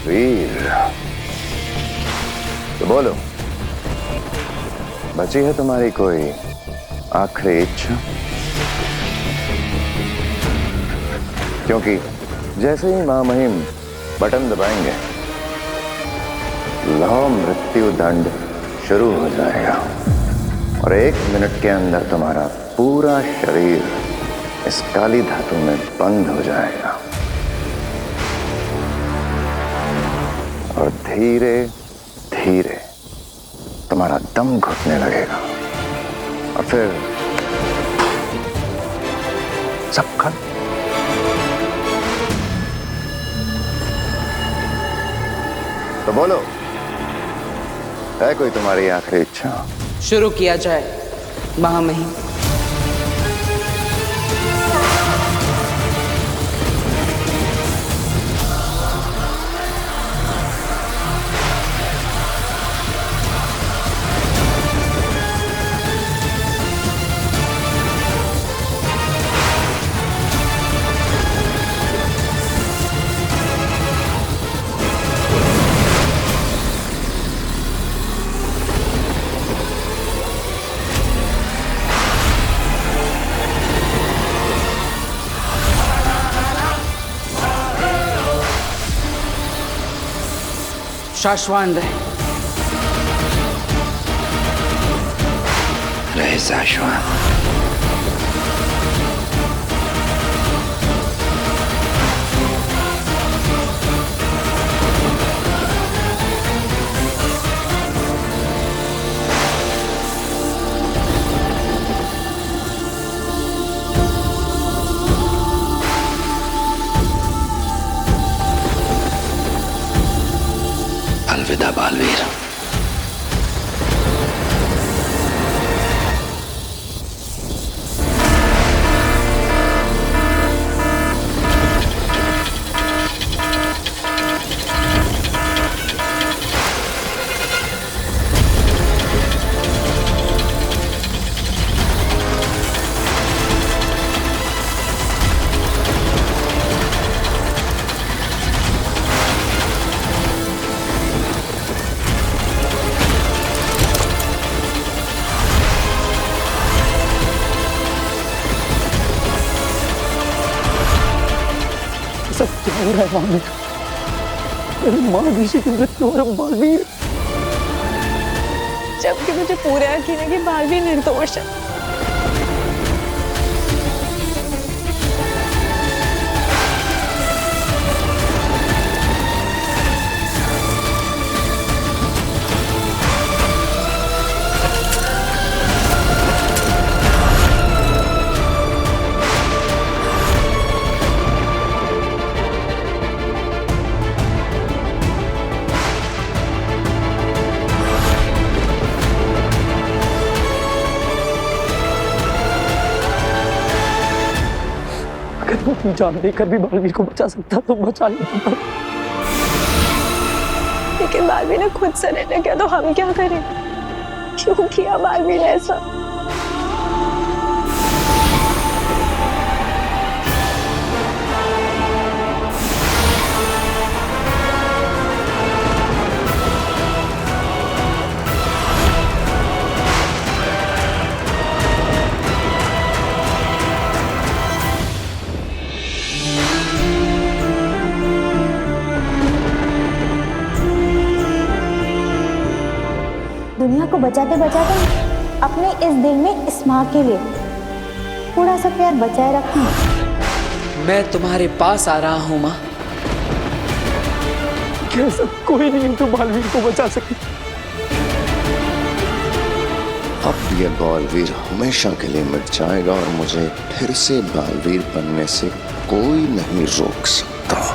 वीर, तो बोलो, बची है तुम्हारी कोई आखिरी इच्छा? क्योंकि जैसे ही महामहिम बटन दबाएंगे, लौ मृत्यु दंड शुरू हो जाएगा और 1 मिनट के अंदर तुम्हारा पूरा शरीर इस काली धातु में बंद हो जाएगा और धीरे धीरे तुम्हारा दम घुटने लगेगा और फिर सब खत्म। तो बोलो, है कोई तुम्हारी आखिरी इच्छा? शुरू किया जाए महामहिम। शाश्वान रहे शाश्वान। अलविदा बालवीर। सब क्या हो रहा है वहां में? मेरी माँ ऋषि की मृत्यु और बालवीर, जबकि मुझे पूरा यकीन है कि बालवीर निर्दोष है। अगर वो अपनी जान देकर भी बालवीर को बचा सकता तो बचा लेता। लेकिन बालवीर ने खुद सरेंडर किया तो हम क्या करें? क्यों किया बालवीर ने ऐसा? दुनिया को बचाते बचाते अपने इस दिल में इस माँ के लिए थोड़ा सा प्यार बचाए रखना। मैं तुम्हारे पास आ रहा हूँ माँ। क्या सब कोई नहीं तो बालवीर को बचा सके? अब ये बालवीर हमेशा के लिए मिट जाएगा और मुझे फिर से बालवीर बनने से कोई नहीं रोक सकता।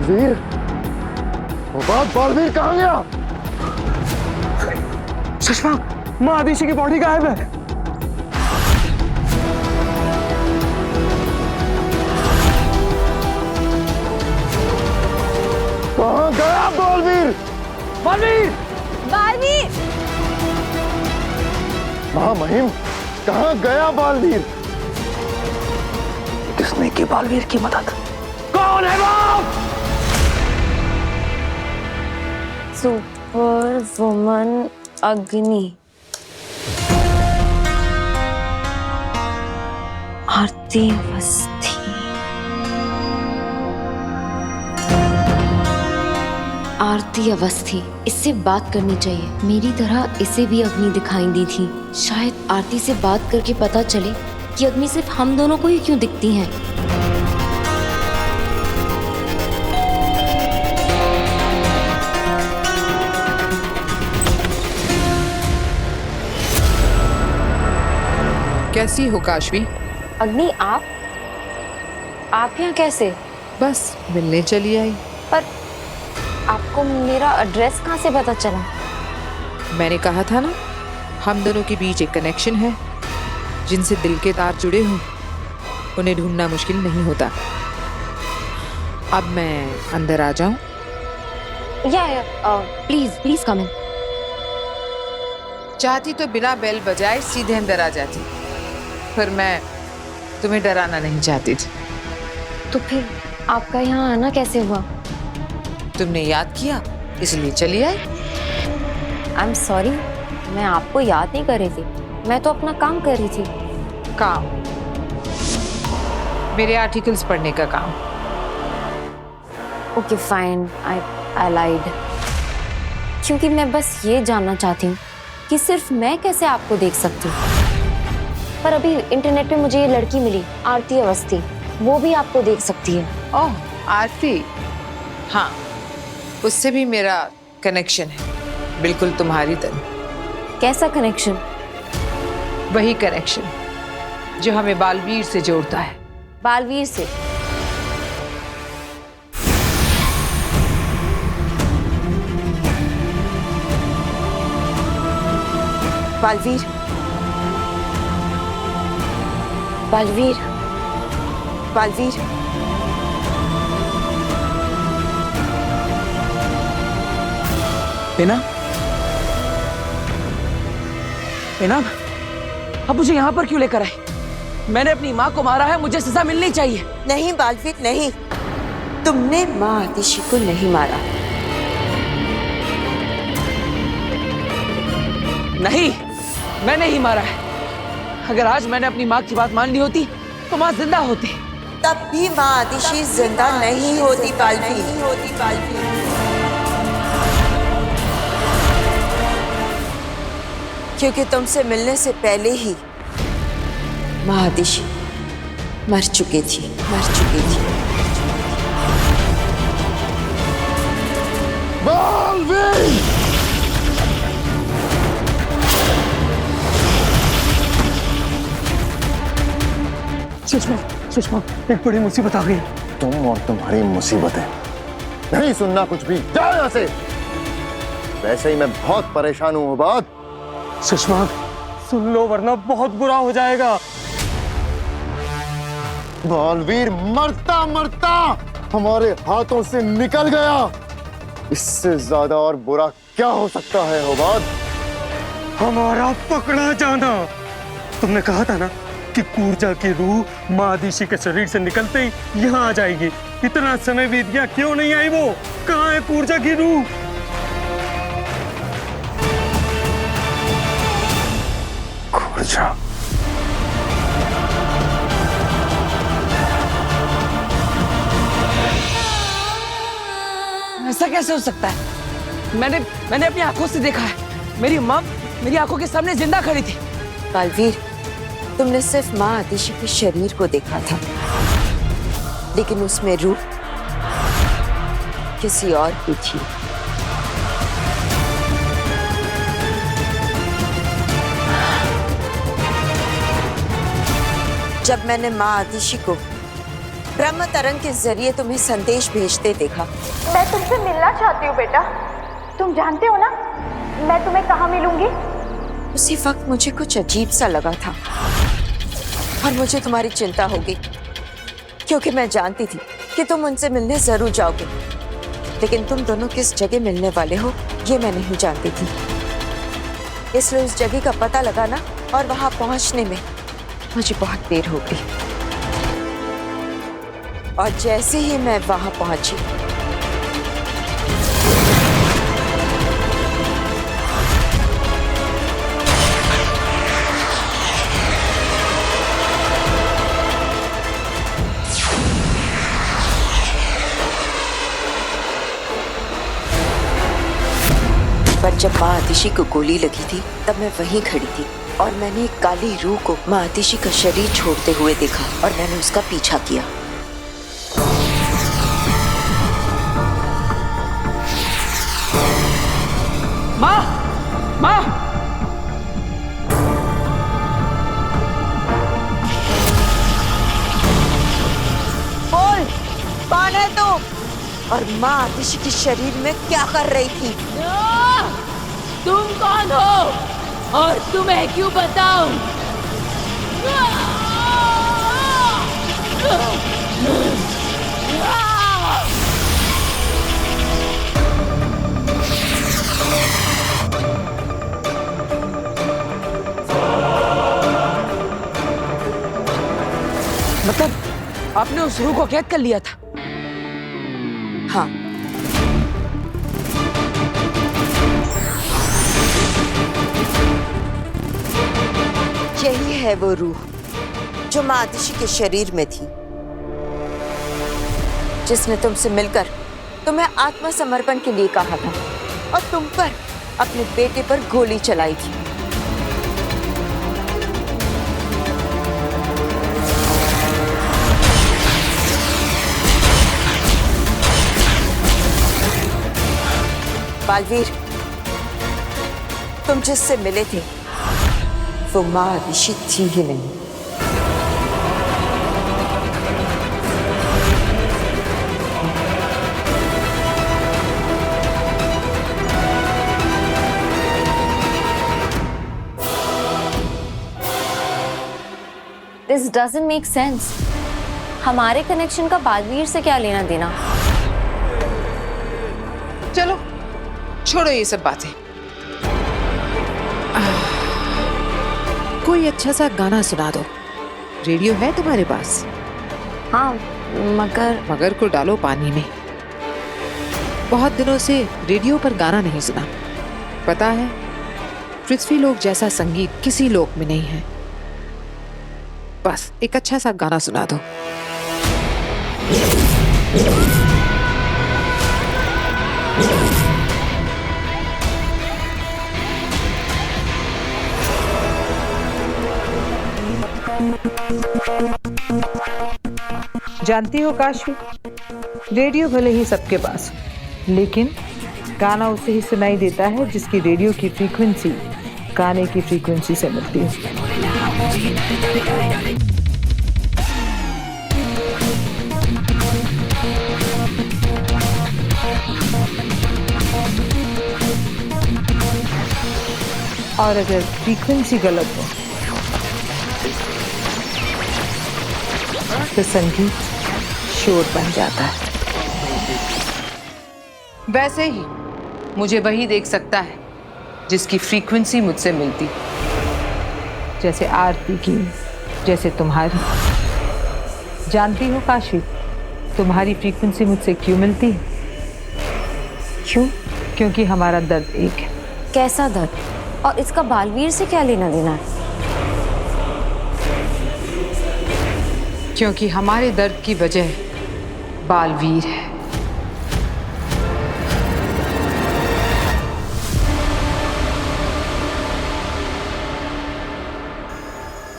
बालवीर, बालवीर कहाँ गया? सुषमा, माँ आदिशि की बॉडी गायब है। कहाँ गया बालवीर? बालवीर! बालवीर! महामहिम, कहाँ गया बालवीर? किसने की बालवीर की मदद? कौन है वो? सुपर वुमन अग्नि, आरती अवस्थी। आरती अवस्थी, इससे बात करनी चाहिए। मेरी तरह इसे भी अग्नि दिखाई दी थी। शायद आरती से बात करके पता चले कि अग्नि सिर्फ हम दोनों को ही क्यों दिखती हैं। कैसी हो काशवी? अग्नि, आप यहाँ कैसे? बस मिलने चली आई। पर आपको मेरा एड्रेस कहाँ से पता चला? मैंने कहा था ना, हम दोनों के बीच एक कनेक्शन है। जिनसे दिल के तार जुड़े हो उन्हें ढूंढना मुश्किल नहीं होता। अब मैं अंदर आ जाऊं? प्लीज प्लीज कम इन। चाहती तो बिना बेल बजाए सीधे अंदर आ जाती, पर मैं तुम्हें डराना नहीं चाहती थी। तो फिर आपका यहाँ आना कैसे हुआ? तुमने याद किया इसलिए चली आई। आई एम सॉरी, मैं आपको याद नहीं कर रही थी। मैं तो अपना काम कर रही थी। काम? मेरे आर्टिकल्स पढ़ने का काम। ओके फाइन, आई लाइड। क्योंकि मैं बस ये जानना चाहती हूँ कि सिर्फ मैं कैसे आपको देख सकती हूँ। पर अभी इंटरनेट पे मुझे ये लड़की मिली, आरती अवस्थी, वो भी आपको देख सकती है। ओह, आरती। हाँ, उससे भी मेरा कनेक्शन है, बिल्कुल तुम्हारी तरह। कैसा कनेक्शन? वही कनेक्शन जो हमें बालवीर से जोड़ता है। बालवीर से? बालवीर, बालवीर, बालवीर, बेना, बेना, अब मुझे यहाँ पर क्यों लेकर आए? मैंने अपनी माँ को मारा है, मुझे सजा मिलनी चाहिए। नहीं बालवीर नहीं, तुमने माँ आदिशि को नहीं मारा। नहीं, मैंने ही मारा है। अगर आज मैंने अपनी माँ की बात मान ली होती तो माँ जिंदा होती। तब भी माँ आदिशि जिंदा नहीं होती बालवीर। क्योंकि तुमसे मिलने से पहले ही माँ आदिशि मर चुकी थी। बालवीर! सुषमा, एक बड़ी मुसीबत आ गई। तुम और तुम्हारी मुसीबतें, नहीं सुनना कुछ भी, जाओ यहाँ से। वैसे ही मैं बहुत परेशान हूँ उबाद। सुषमा, सुन लो वरना बहुत बुरा हो जाएगा। बालवीर मरता मरता हमारे हाथों से निकल गया। इससे ज्यादा और बुरा क्या हो सकता है उबाद? हमारा पकड़ा जाना। तुमने कहा था ना कि कूर्जा की रूह माँ आदिशि के शरीर से निकलते ही यहाँ आ जाएगी। इतना समय बीत गया, क्यों नहीं आई वो? कहाँ है कूर्जा की रूह? कूर्जा? ऐसा कैसे हो सकता है? मैंने अपनी आंखों से देखा है। मेरी माँ मेरी आंखों के सामने जिंदा खड़ी थी। बालवीर, तुमने सिर्फ माँ आदिशि के शरीर को देखा था, लेकिन उसमें रूह किसी और की थी। जब मैंने माँ आदिशि को ब्रह्म तरंग के जरिए तुम्हें संदेश भेजते देखा। मैं तुमसे मिलना चाहती हूँ बेटा। तुम जानते हो ना मैं तुम्हें कहाँ मिलूंगी? उसी वक्त मुझे कुछ अजीब सा लगा था और मुझे तुम्हारी चिंता हो गई, क्योंकि मैं जानती थी कि तुम उनसे मिलने जरूर जाओगे, लेकिन तुम दोनों किस जगह मिलने वाले हो ये मैं नहीं जानती थी। इसलिए उस जगह का पता लगाना और वहां पहुंचने में मुझे बहुत देर हो गई। और जैसे ही मैं वहां पहुंची, पर जब माँ आतिशी को गोली लगी थी तब मैं वहीं खड़ी थी और मैंने एक काली रूह को माँ आतिशी का शरीर छोड़ते हुए देखा और मैंने उसका पीछा किया। माँ, माँ, बोल, कौन है तू? और माँ आतिशी के शरीर में क्या कर रही थी? तुम कौन हो और तुम्हें क्यों बताऊं? मतलब आपने उस रूह को कैद कर लिया था? हाँ, यही है वो रूह जो माँ आतिशी के शरीर में थी, जिसने तुमसे मिलकर तुम्हें आत्मसमर्पण के लिए कहा था और तुम पर अपने बेटे पर गोली चलाई थी। बालवीर, तुम जिससे मिले थे वो माँ आतिशी थी ही नहीं। This doesn't make sense. हमारे कनेक्शन का बालवीर से क्या लेना देना? चलो छोड़ो ये सब बातें। कोई अच्छा सा गाना सुना दो। रेडियो है तुम्हारे पास? हाँ, मगर को डालो पानी में। बहुत दिनों से रेडियो पर गाना नहीं सुना। पता है, पृथ्वी लोक जैसा संगीत किसी लोक में नहीं है। बस एक अच्छा सा गाना सुना दो। जानती हो काशवी, रेडियो भले ही सबके पास, लेकिन गाना उसे ही सुनाई देता है जिसकी रेडियो की फ्रीक्वेंसी गाने की फ्रीक्वेंसी से मिलती है। और अगर फ्रीक्वेंसी गलत हो तो संगीत शोर बन जाता है। वैसे ही मुझे वही देख सकता है जिसकी फ्रीक्वेंसी मुझसे मिलती, जैसे आरती की, जैसे तुम्हारी। जानती हो काशी, तुम्हारी फ्रीक्वेंसी मुझसे क्यों मिलती है? क्यों? क्योंकि हमारा दर्द एक है। कैसा दर्द? और इसका बालवीर से क्या लेना देना है? क्योंकि हमारे दर्द की वजह बालवीर है।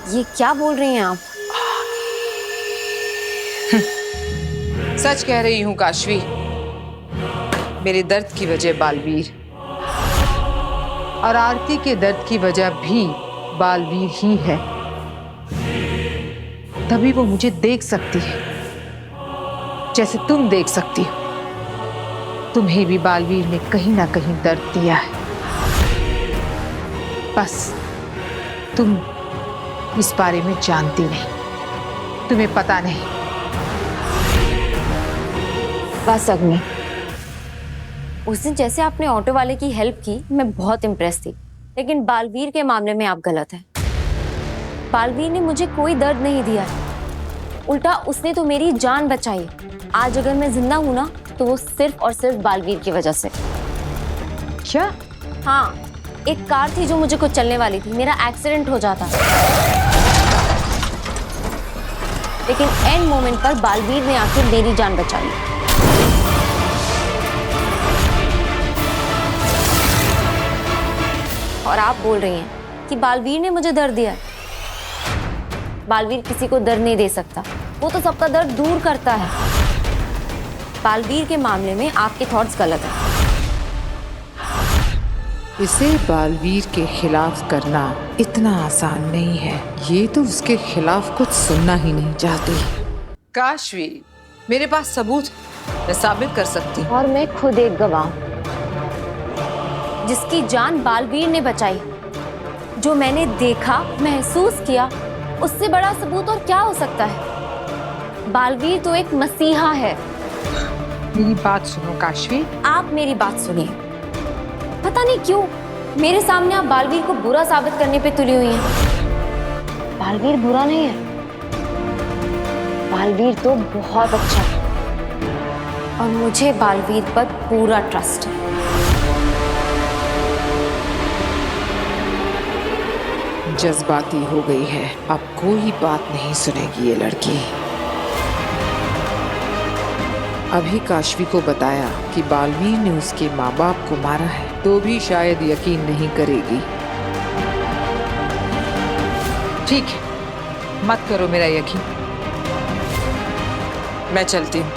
ये क्या बोल रही हैं आप? सच कह रही हूं काशवी, मेरे दर्द की वजह बालवीर और आरती के दर्द की वजह भी बालवीर ही है। तभी वो मुझे देख सकती है जैसे तुम देख सकती हो, तुम्हें भी बालवीर ने कहीं ना कहीं दर्द दिया है। बस तुम इस बारे में जानती नहीं, तुम्हें पता नहीं। बस अग्नि, उस दिन जैसे आपने ऑटो वाले की हेल्प की, मैं बहुत इम्प्रेस थी, लेकिन बालवीर के मामले में आप गलत हैं। बालवीर ने मुझे कोई दर्द नहीं दिया, उल्टा उसने तो मेरी जान बचाई। आज अगर मैं जिंदा हूं ना, तो वो सिर्फ और सिर्फ बालवीर की वजह से। क्या? हाँ, एक कार थी जो मुझे कुछ चलने वाली थी, मेरा एक्सीडेंट हो जाता, लेकिन एंड मोमेंट पर बालवीर ने आकर मेरी जान बचाई। और आप बोल रही हैं कि बालवीर ने मुझे दर्द दिया। बालवीर किसी को दर्द नहीं दे सकता, वो तो सबका दर्द दूर करता है। बालवीर के मामले में आपके थॉट्स गलत हैं। इसे बालवीर के खिलाफ करना इतना आसान नहीं है। ये तो उसके खिलाफ कुछ सुनना ही नहीं चाहती। काशवी, मेरे पास सबूत, मैं साबित कर सकती हूँ। और मैं खुद एक गवाह हूं, जिसकी जान बालवीर ने बचाई। जो मैंने देखा, महसूस किया, उससे बड़ा सबूत और क्या हो सकता है? बालवीर तो एक मसीहा है। मेरी बात सुनो काशवी। आप मेरी बात सुनिए। पता नहीं क्यों मेरे सामने आप बालवीर को बुरा साबित करने पे तुली हुई हैं। बालवीर बुरा नहीं है, बालवीर तो बहुत अच्छा है, और मुझे बालवीर पर पूरा ट्रस्ट है। जज्बाती हो गई है, अब कोई बात नहीं सुनेगी ये लड़की। अभी काशवी को बताया कि बालवीर ने उसके माँ बाप को मारा है, तो भी शायद यकीन नहीं करेगी। ठीक है, मत करो मेरा यकीन, मैं चलती हूँ।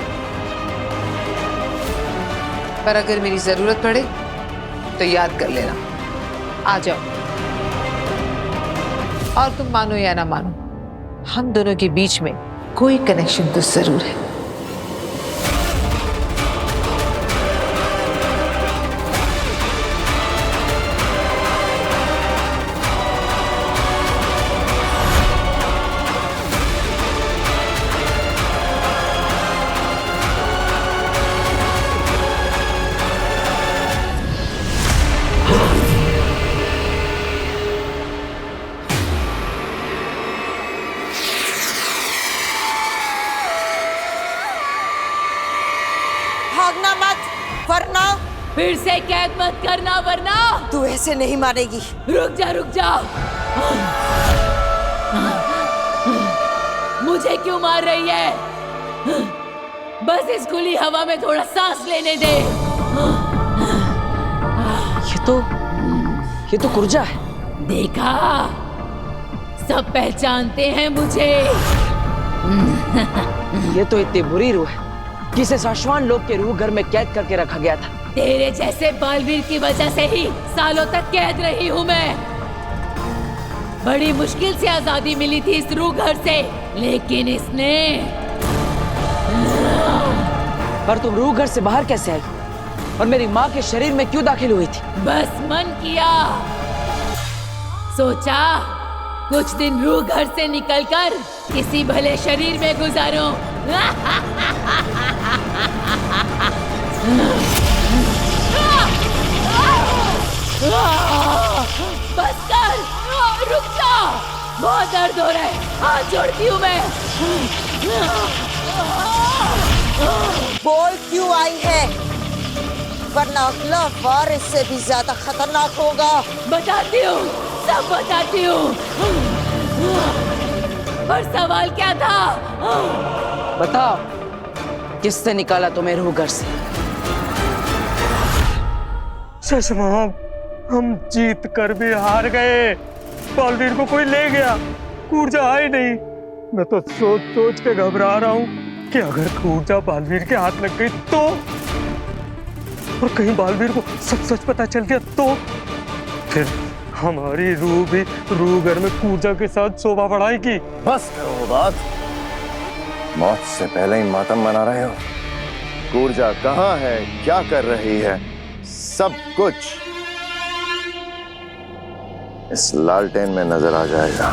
पर अगर मेरी जरूरत पड़े तो याद कर लेना, आ जाओ। और तुम मानो या ना मानो, हम दोनों के बीच में कोई कनेक्शन तो जरूर है। भागना मत, वरना फिर से कैद मत करना, वरना तू ऐसे नहीं मारेगी। रुक जा, रुक जा। मुझे क्यों मार रही है? बस इस खुली हवा में थोड़ा सांस लेने दे। ये तो कुर्जा है। देखा, सब पहचानते हैं मुझे। ये तो इतनी बुरी रूह है जिसे शाश्वान लोग के रूह घर में कैद करके रखा गया था। तेरे जैसे बालवीर की वजह से ही सालों तक कैद रही हूँ मैं। बड़ी मुश्किल से आजादी मिली थी इस रूह घर से, लेकिन इसने। पर तुम रूह घर से बाहर कैसे आई और मेरी माँ के शरीर में क्यों दाखिल हुई थी? बस मन किया, सोचा कुछ दिन रूह घर से निकलकर किसी भले शरीर में गुजारूं। बस कर, रुक जा, बहुत दर्द हो रहा है, हाथ जोड़ती हूँ मैं। बोल क्यों आई है, वरना अगला वार इससे भी ज्यादा खतरनाक होगा। बताती हूँ, सब बताती हूँ। पर सवाल क्या था? बताओ, किसने निकाला तुम्हें रूह घर से? चश्मा, हम जीत कर भी हार गए। बालवीर को कोई ले गया, कूर्जा आई नहीं। मैं तो सोच सोच के घबरा रहा हूँ कि अगर कूर्जा बालवीर के हाथ लग गई तो, और कहीं बालवीर को सब सच पता चल गया तो फिर हमारी रूह भी रूह घर में कूर्जा के साथ शोभा बढ़ाएगी। बस करो बात, मौत से पहले ही मातम मना रहे हो? कूर्जा कहाँ है, क्या कर रही है, सब कुछ इस लालटेन में नजर आ जाएगा।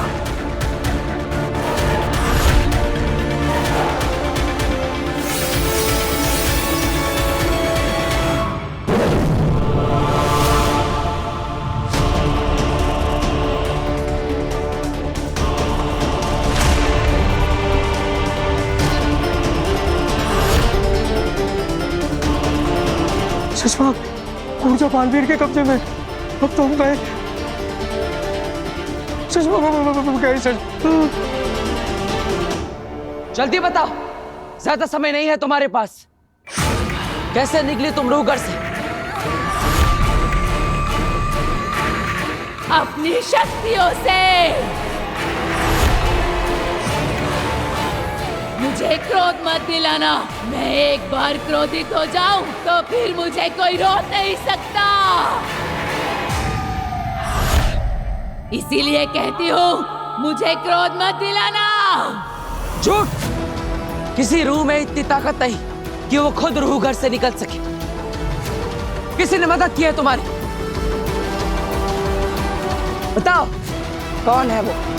शशवाक, कूर्जा बालवीर के कब्जे में। अब तो हम गए। शशवाक गए। जल्दी बताओ, ज्यादा समय नहीं है तुम्हारे पास। कैसे निकली तुम रूहगढ़ से? अपनी शक्तियों से। मुझे क्रोध मत दिलाना। मैं एक बार क्रोधित हो जाऊं तो फिर मुझे कोई रोक नहीं सकता। इसीलिए कहती हूँ, मुझे क्रोध मत दिलाना। झूठ! किसी रूह में इतनी ताकत नहीं कि वो खुद रूहगढ़ से निकल सके। किसी ने मदद की है तुम्हारी? बताओ, कौन है वो?